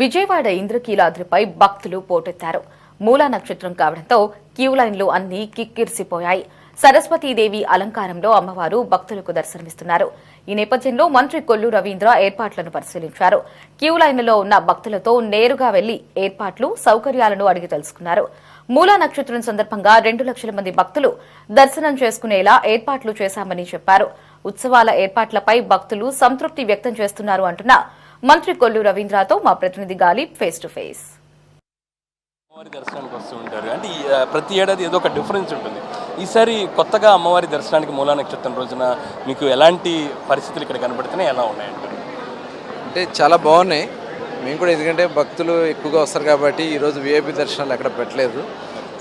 విజయవాడ ఇంద్రకీలాద్రిపై భక్తులు పోటెత్తారు. మూలా నక్షత్రం కావడంతో క్యూ లైన్లు అన్నీ కిక్కిరిసిపోయాయి. సరస్వతీదేవి అలంకారంలో అమ్మవారు భక్తులకు దర్శనమిస్తున్నారు. ఈ నేపథ్యంలో మంత్రి కొల్లు రవీంద్ర ఏర్పాట్లను పరిశీలించారు. క్యూ లైన్లలో ఉన్న భక్తులతో నేరుగా వెళ్లి ఏర్పాట్లు, సౌకర్యాలను అడిగి తెలుసుకున్నారు. మూలా నక్షత్రం సందర్భంగా 2 లక్షల మంది భక్తులు దర్శనం చేసుకునేలా ఏర్పాట్లు చేశామని చెప్పారు. ఉత్సవాల ఏర్పాట్లపై భక్తులు సంతృప్తి వ్యక్తం చేస్తున్నారు అంటున్న మంత్రి కొల్లు రవీంద్రతో మా ప్రతినిధి గాలిబ్ ఫేస్ టు ఫేస్. అమ్మవారి దర్శనానికి వస్తూ ఉంటారు అంటే ప్రతి ఏడాది ఏదో ఒక డిఫరెన్స్ ఉంటుంది. ఈసారి కొత్తగా అమ్మవారి దర్శనానికి మూలా నక్షత్రం రోజున మీకు ఎలాంటి పరిస్థితులు ఇక్కడ కనబడుతున్నాయి, ఎలా ఉన్నాయంటారు? అంటే చాలా బాగున్నాయి. మేము కూడా ఎందుకంటే భక్తులు ఎక్కువగా వస్తారు కాబట్టి ఈరోజు విఐపి దర్శనాలు ఎక్కడ పెట్టలేదు.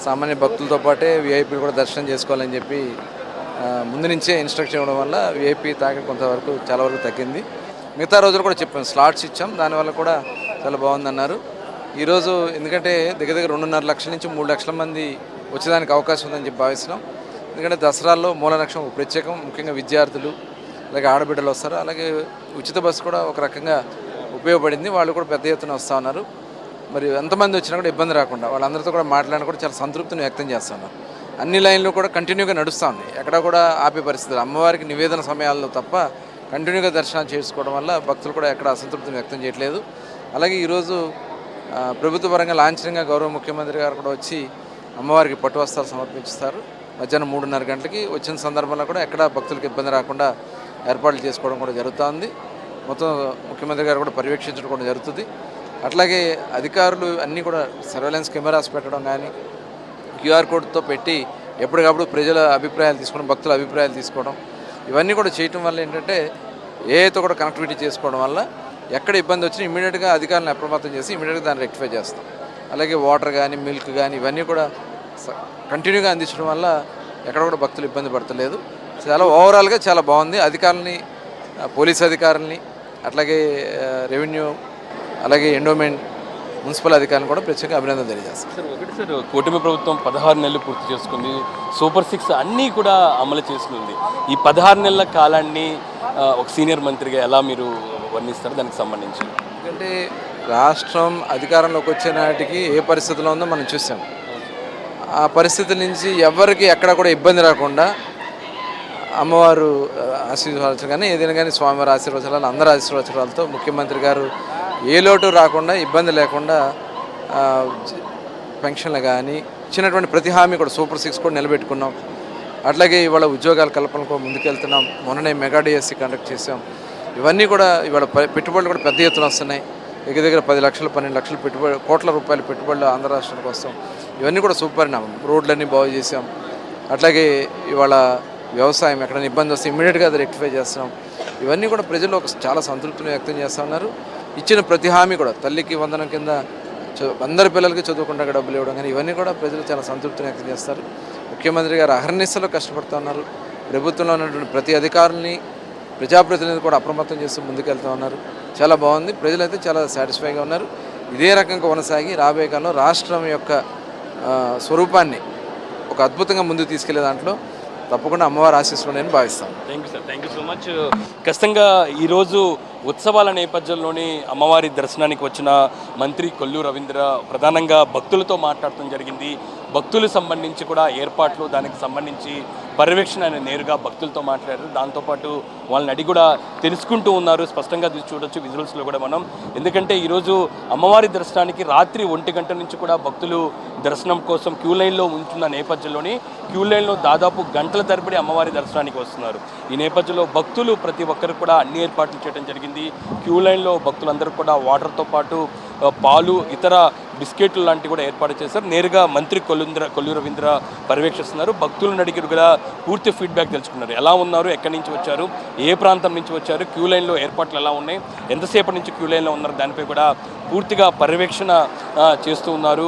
సామాన్య భక్తులతో పాటే విఐపీలు కూడా దర్శనం చేసుకోవాలని చెప్పి ముందు నుంచే ఇన్స్ట్రక్షన్ ఇవ్వడం వల్ల విఐపి తాకి కొంతవరకు చాలా వరకు తగ్గింది. మిగతా రోజులు కూడా చెప్పాం, స్లాట్స్ ఇచ్చాం, దానివల్ల కూడా చాలా బాగుందన్నారు. ఈరోజు ఎందుకంటే దగ్గర 2.5 లక్షల నుంచి 3 లక్షల మంది వచ్చేదానికి అవకాశం ఉందని చెప్పి భావిస్తున్నాం. ఎందుకంటే దసరాల్లో మూల నక్షత్రం ప్రత్యేకం, ముఖ్యంగా విద్యార్థులు అలాగే ఆడబిడ్డలు వస్తారు. అలాగే ఉచిత బస్సు కూడా ఒక రకంగా ఉపయోగపడింది. వాళ్ళు కూడా పెద్ద ఎత్తున వస్తూ ఉన్నారు. మరి ఎంతమంది వచ్చినా కూడా ఇబ్బంది రాకుండా వాళ్ళందరితో కూడా మాట్లాడిన కూడా చాలా సంతృప్తిని వ్యక్తం చేస్తున్నారు. అన్ని లైన్లు కూడా కంటిన్యూగా నడుస్తూ ఉన్నాయి, ఎక్కడ కూడా ఆపే పరిస్థితులు. అమ్మవారికి నివేదన సమయాల్లో తప్ప కంటిన్యూగా దర్శనం చేసుకోవడం వల్ల భక్తులు కూడా ఎక్కడ అసంతృప్తిని వ్యక్తం చేయట్లేదు. అలాగే ఈరోజు ప్రభుత్వ పరంగా లాంఛనంగా గౌరవ ముఖ్యమంత్రి గారు కూడా వచ్చి అమ్మవారికి పట్టు వస్త్రాలు సమర్పించుతారు. మధ్యాహ్నం 3:30 గంటలకి వచ్చిన సందర్భంలో కూడా ఎక్కడ భక్తులకు ఇబ్బంది రాకుండా ఏర్పాట్లు చేసుకోవడం కూడా జరుగుతుంది. మొత్తం ముఖ్యమంత్రి గారు కూడా పర్యవేక్షించడం కూడా జరుగుతుంది. అట్లాగే అధికారులు అన్నీ కూడా సర్వేలెన్స్ కెమెరాస్ పెట్టడం కానీ, క్యూఆర్ కోడ్తో పెట్టి ఎప్పటికప్పుడు ప్రజల అభిప్రాయాలు తీసుకోవడం, భక్తుల అభిప్రాయాలు తీసుకోవడం, ఇవన్నీ కూడా చేయటం వల్ల ఏంటంటే ఏఐతో కూడా కనెక్టివిటీ చేసుకోవడం వల్ల ఎక్కడ ఇబ్బంది వచ్చినా ఇమీడియట్గా అధికారులను అప్రమత్తం చేసి ఇమీడియట్గా దాన్ని రెక్టిఫై చేస్తాం. అలాగే వాటర్ కానీ, మిల్క్ కానీ ఇవన్నీ కూడా కంటిన్యూగా అందించడం వల్ల ఎక్కడ కూడా భక్తులు ఇబ్బంది పడతలేదు. చాలా ఓవరాల్గా చాలా బాగుంది. అధికారులని, పోలీస్ అధికారులని, అట్లాగే రెవెన్యూ, అలాగే ఎండోమెంట్, మున్సిపల్ అధికారులను కూడా ప్రత్యేకంగా అభినందన తెలియజేస్తాం. సార్ కూటమి ప్రభుత్వం 16 నెలలు పూర్తి చేసుకుంది. సూపర్ 6 అన్నీ కూడా అమలు చేస్తుంది. ఈ 16 నెలల కాలాన్ని ఒక సీనియర్ మంత్రిగా ఎలా మీరు వర్ణిస్తారు దానికి సంబంధించి? ఎందుకంటే రాష్ట్రం అధికారంలోకి వచ్చే నాటికి ఏ పరిస్థితిలో ఉందో మనం చూసాం. ఆ పరిస్థితుల నుంచి ఎవరికి ఎక్కడ కూడా ఇబ్బంది రాకుండా అమ్మవారు ఆశీర్వాదాలు కానీ ఏదైనా కానీ స్వామివారి ఆశీర్వచనాలు, అందరి ఆశీర్వచనాలతో ముఖ్యమంత్రి గారు ఏ లోటు రాకుండా, ఇబ్బంది లేకుండా పెన్షన్లు కానీ ఇచ్చినటువంటి ప్రతి హామీ కూడా సూపర్ 6 కూడా నిలబెట్టుకున్నాం. అట్లాగే ఇవాళ ఉద్యోగాల కల్పనకు ముందుకెళ్తున్నాం. మొన్ననే మెగా డిఎస్సి కండక్ట్ చేసాం. ఇవన్నీ కూడా ఇవాళ పెట్టుబడులు కూడా పెద్ద ఎత్తున వస్తున్నాయి. దగ్గర 10 లక్షలు 12 లక్షలు పెట్టుబడి, కోట్ల రూపాయల పెట్టుబడులు ఆంధ్ర రాష్ట్రానికి వస్తాం. ఇవన్నీ కూడా సూపరిణామం. రోడ్లన్నీ బాగు చేసాం. అట్లాగే ఇవాళ వ్యవసాయం ఎక్కడైనా ఇబ్బంది వస్తే ఇమ్మీడియట్గా అది రెక్టిఫై చేస్తున్నాం. ఇవన్నీ కూడా ప్రజలు చాలా సంతృప్తిని వ్యక్తం చేస్తూ ఉన్నారు. ఇచ్చిన ప్రతి హామీ కూడా తల్లికి వందనం కింద అందరి పిల్లలకి చదువుకుంటా డబ్బులు ఇవ్వడం కానీ ఇవన్నీ కూడా ప్రజలు చాలా సంతృప్తిని వ్యక్తం చేస్తారు. ముఖ్యమంత్రి గారు అహర్నిశలో కష్టపడుతూ ఉన్నారు. ప్రభుత్వంలో ఉన్నటువంటి ప్రతి అధికారుల్ని, ప్రజాప్రతినిధులు కూడా అప్రమత్తం చేస్తూ ముందుకెళ్తూ ఉన్నారు. చాలా బాగుంది. ప్రజలైతే చాలా సాటిస్ఫైగా ఉన్నారు. ఇదే రకంగా కొనసాగి రాబోయే కాలంలో రాష్ట్రం యొక్క స్వరూపాన్ని ఒక అద్భుతంగా ముందుకు తీసుకెళ్లే దాంట్లో తప్పకుండా అమ్మవారి ఆశీస్సులు నేను భావిస్తాను. Thank you sir, thank you so much. ఖచ్చితంగా ఈరోజు ఉత్సవాల నేపథ్యంలోని అమ్మవారి దర్శనానికి వచ్చిన మంత్రి కొల్లు రవీంద్ర ప్రధానంగా భక్తులతో మాట్లాడటం జరిగింది. భక్తులకు సంబంధించి కూడా ఏర్పాట్లు, దానికి సంబంధించి పర్యవేక్షణ ఆయన నేరుగా భక్తులతో మాట్లాడారు. దాంతోపాటు వాళ్ళని అడిగి కూడా తెలుసుకుంటూ ఉన్నారు. స్పష్టంగా చూడొచ్చు విజువల్స్లో కూడా మనం. ఎందుకంటే ఈరోజు అమ్మవారి దర్శనానికి రాత్రి 1 గంట నుంచి కూడా భక్తులు దర్శనం కోసం క్యూ లైన్లో ఉంటున్న నేపథ్యంలోని క్యూ లైన్లో దాదాపు గంటల తరబడి అమ్మవారి దర్శనానికి వస్తున్నారు. ఈ నేపథ్యంలో భక్తులు ప్రతి ఒక్కరికి కూడా అన్ని ఏర్పాట్లు చేయడం జరిగింది. క్యూ లైన్లో భక్తులందరూ కూడా వాటర్తో పాటు పాలు, ఇతర బిస్కెట్లు లాంటివి కూడా ఏర్పాటు చేశారు. నేరుగా మంత్రి కొల్లు రవీంద్ర పర్యవేక్షిస్తున్నారు. భక్తులను అడిగి కూడా పూర్తి ఫీడ్బ్యాక్ తెలుసుకున్నారు. ఎలా ఉన్నారు, ఎక్కడి నుంచి వచ్చారు, ఏ ప్రాంతం నుంచి వచ్చారు, క్యూ లైన్లో ఏర్పాట్లు ఎలా ఉన్నాయి, ఎంతసేపటి నుంచి క్యూ లైన్లో ఉన్నారు, దానిపై కూడా పూర్తిగా పర్యవేక్షణ చేస్తూ ఉన్నారు.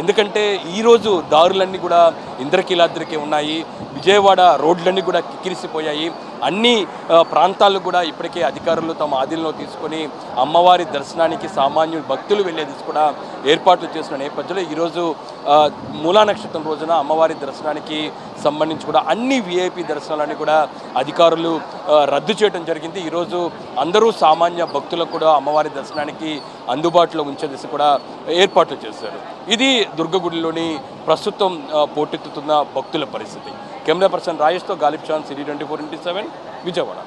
ఎందుకంటే ఈరోజు దారులన్నీ కూడా ఇంద్రకీలాద్రికి ఉన్నాయి. విజయవాడ రోడ్లన్నీ కూడా కిక్కిరిసిపోయాయి. అన్ని ప్రాంతాలు కూడా ఇప్పటికే అధికారులు తమ ఆధీనంలో తీసుకొని అమ్మవారి దర్శనానికి సామాన్యులు భక్తులు వెళ్ళేది కూడా ఏర్పాట్లు చేసిన నేపథ్యంలో ఈరోజు మూలా నక్షత్రం రోజున అమ్మవారి దర్శనానికి సంబంధించి కూడా అన్ని విఐపి దర్శనాలన్నీ కూడా అధికారులు రద్దు చేయడం జరిగింది. ఈరోజు అందరూ సామాన్య భక్తులకు కూడా అమ్మవారి దర్శనానికి అందుబాటులో ఉంచే దిశ కూడా ఏర్పాట్లు చేశారు. ఇది దుర్గగుడిలోని ప్రస్తుతం పోటెత్తుతున్న భక్తుల పరిస్థితి. కెమెరా పర్సన్ రాజేష్తో గాలిబ్ చాన్, సిటీ 24/7 విజయవాడ.